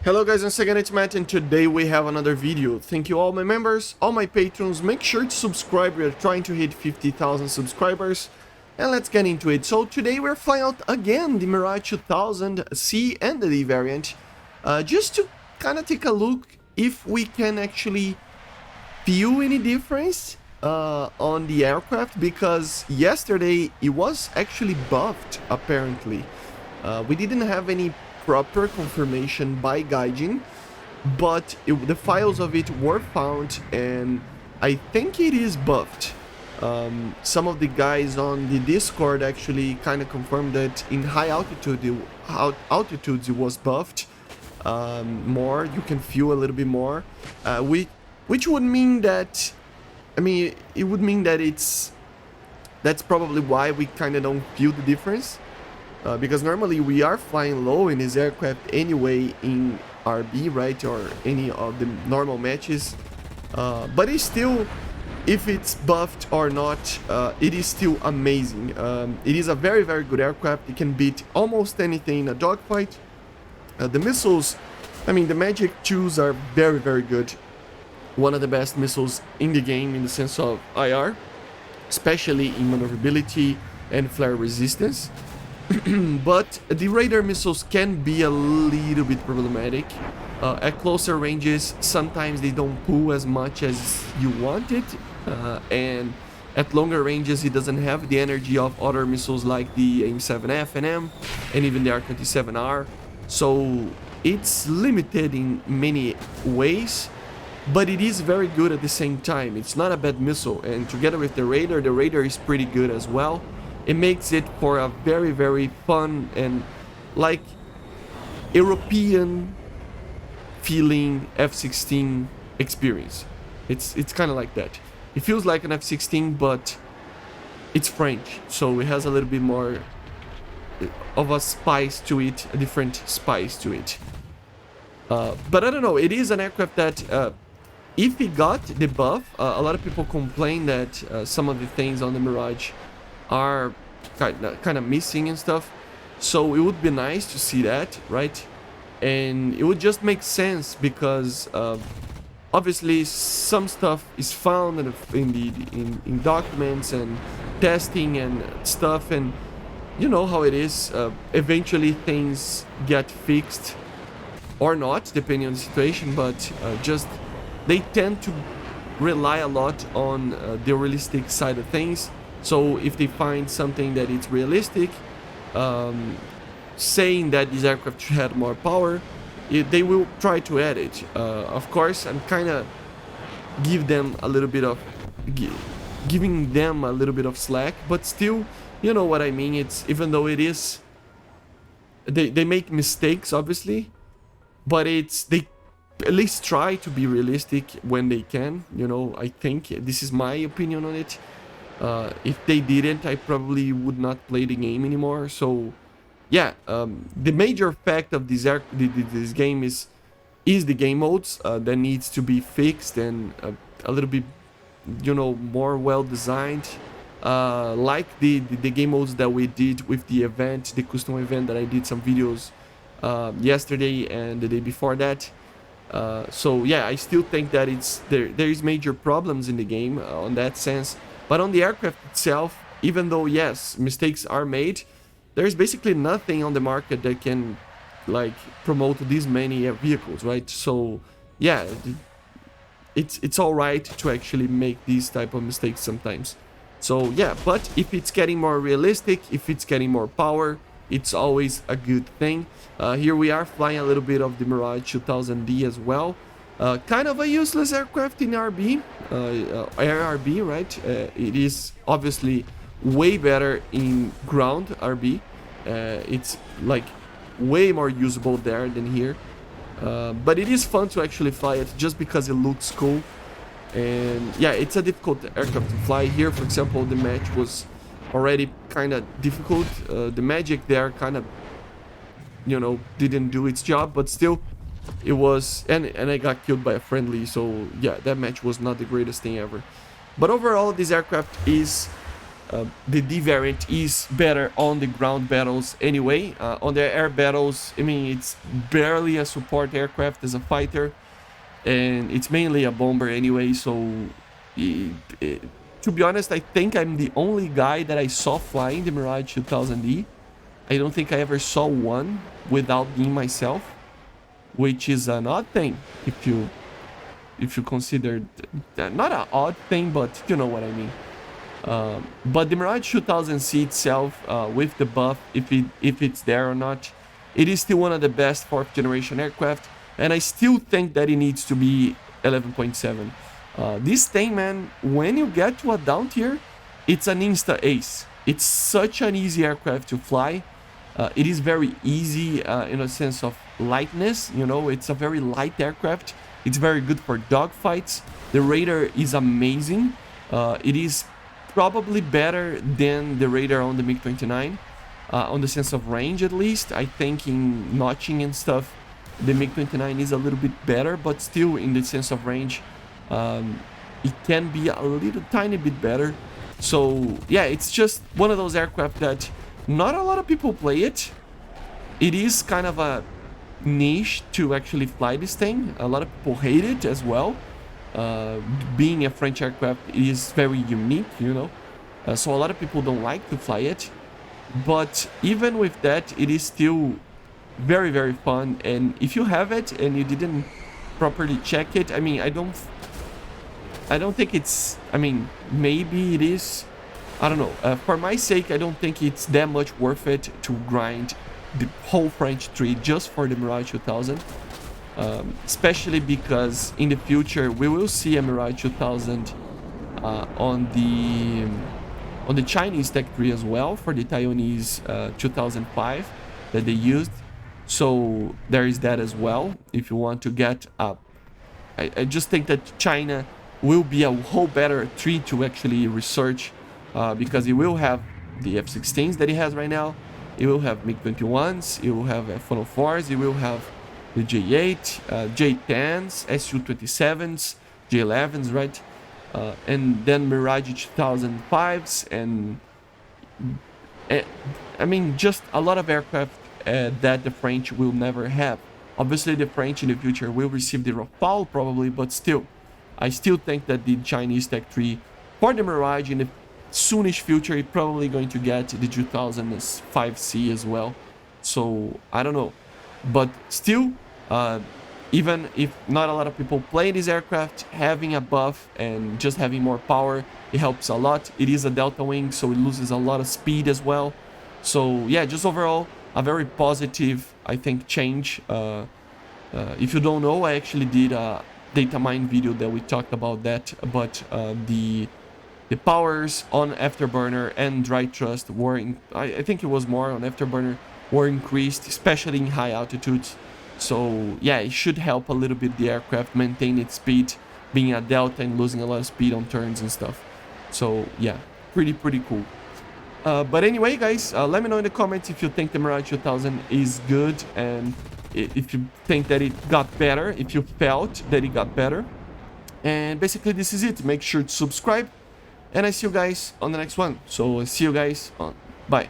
Hello guys, once again it's Matt, and today we have another video. Thank you all my members, all my patrons. Make sure to subscribe. We are trying to hit 50,000 subscribers, and let's get into it. So today we're flying out again the Mirage 2000 C and the D variant, just to kind of take a look if we can actually feel any difference on the aircraft, because yesterday it was actually buffed apparently. We didn't have any proper confirmation by Gaijin, but the files of it were found, and I think it is buffed. Some of the guys on the Discord actually kind of confirmed that in high altitudes it was buffed more. You can feel a little bit more, which would mean that, it would mean that that's probably why we kind of don't feel the difference. Because normally we are flying low in this aircraft anyway in RB, right, or any of the normal matches, but it's still, if it's buffed or not, it is still amazing. It is a very good aircraft. It can beat almost anything in a dogfight. The missiles, the MatAWG 2s are very good. One of the best missiles in the game in the sense of IR, especially in maneuverability and flare resistance. But the radar missiles can be a little bit problematic. At closer ranges, sometimes they don't pull as much as you want it, and at longer ranges it doesn't have the energy of other missiles like the AIM-7F and M, and even the R-27R. So it's limited in many ways, but it is very good at the same time. It's not a bad missile, and together with the radar is pretty good as well. It makes it for a very fun and like European feeling F-16 experience. It's kind of like that. It feels like an F-16, but it's French, so it has a little bit more of a spice to it, a different spice to it. But I don't know, it is an aircraft that if it got the buff, a lot of people complain that some of the things on the Mirage are kind of missing and stuff, so it would be nice to see that, right? And it would just make sense because obviously some stuff is found in documents and testing and stuff, and you know how it is. Eventually things get fixed or not, depending on the situation, but just they tend to rely a lot on the realistic side of things. So if they find something that is realistic, saying that this aircraft should have more power, they will try to add it. Of course, I'm kind of giving them a little bit of slack, but still, you know what I mean. It's, even though it is, they make mistakes obviously, but they at least try to be realistic when they can. You know, I think this is my opinion on it. If they didn't, I probably would not play the game anymore. So yeah, the major fact of this game is the game modes that needs to be fixed and a little bit, you know, more well designed, like the game modes that we did with the event, the custom event that I did some videos yesterday and the day before that. So yeah, I still think that there is major problems in the game on that sense. But on the aircraft itself, even though yes, mistakes are made, there's basically nothing on the market that can like promote these many vehicles, right? So yeah, it's all right to actually make these type of mistakes sometimes. So yeah, but if it's getting more realistic, if it's getting more power, it's always a good thing. Here we are flying a little bit of the Mirage 2000D as well. Kind of a useless aircraft in RB, ARB, right? It is obviously way better in ground RB. It's like way more usable there than here. But it is fun to actually fly it just because it looks cool. And yeah, it's a difficult aircraft to fly. Here, for example, the match was already kind of difficult. The MatAWG there kind of, you know, didn't do its job, but still it was, and I got killed by a friendly, so yeah, that match was not the greatest thing ever. But overall, this aircraft is the D variant is better on the ground battles anyway. On the air battles, I mean, it's barely a support aircraft as a fighter, and it's mainly a bomber anyway, so to be honest, I think I'm the only guy that I saw flying the Mirage 2000D. I don't think I ever saw one without being myself, which is an odd thing if you consider not an odd thing, but you know what I mean. But the Mirage 2000C itself, with the buff, if it's there or not, it is still one of the best 4th generation aircraft, and I still think that it needs to be 11.7. This thing, man, when you get to a down tier, it's an insta ace. It's such an easy aircraft to fly. It is very easy in a sense of lightness, you know, it's a very light aircraft. It's very good for dogfights. The radar is amazing. It is probably better than the radar on the MiG-29, on the sense of range at least. I think in notching and stuff, the MiG-29 is a little bit better, but still in the sense of range, it can be a little tiny bit better. So yeah, it's just one of those aircraft that not a lot of people play it. It is kind of a niche to actually fly this thing. A lot of people hate it as well. Being a French aircraft, it is very unique, you know. So a lot of people don't like to fly it. But even with that, it is still very, very fun. And if you have it and you didn't properly check it, I mean, I don't think it's, I mean, maybe it is, I don't know. For my sake, I don't think it's that much worth it to grind the whole French tree just for the Mirage 2000. Especially because in the future we will see a Mirage 2000 on the Chinese tech tree as well, for the Taiwanese 2005 that they used. So there is that as well. If you want to get up, I just think that China will be a whole better tree to actually research, because it will have the F-16s that it has right now. It will have MiG-21s, it will have F-104s, it will have the J8, J10s, Su-27s, J11s, right? And then Mirage 2005s, and I mean, just a lot of aircraft that the French will never have. Obviously, the French in the future will receive the Rafale probably, but still, I still think that the Chinese tech tree for the Mirage in the soonish future is probably going to get the 2005C as well. So I don't know, but still, even if not a lot of people play this aircraft, having a buff and just having more power, it helps a lot. It is a delta wing, so it loses a lot of speed as well. So yeah, just overall a very positive, I think, change. If you don't know, I actually did a data mine video that we talked about that, but the powers on Afterburner and dry thrust were I think it was more on Afterburner, were increased, especially in high altitudes. So yeah, it should help a little bit the aircraft maintain its speed, being a delta and losing a lot of speed on turns and stuff. So yeah, pretty cool. But anyway, guys, let me know in the comments if you think the Mirage 2000 is good, and if you think that it got better, if you felt that it got better. And basically this is it. Make sure to subscribe, and I see you guys on the next one. So see you guys on, bye.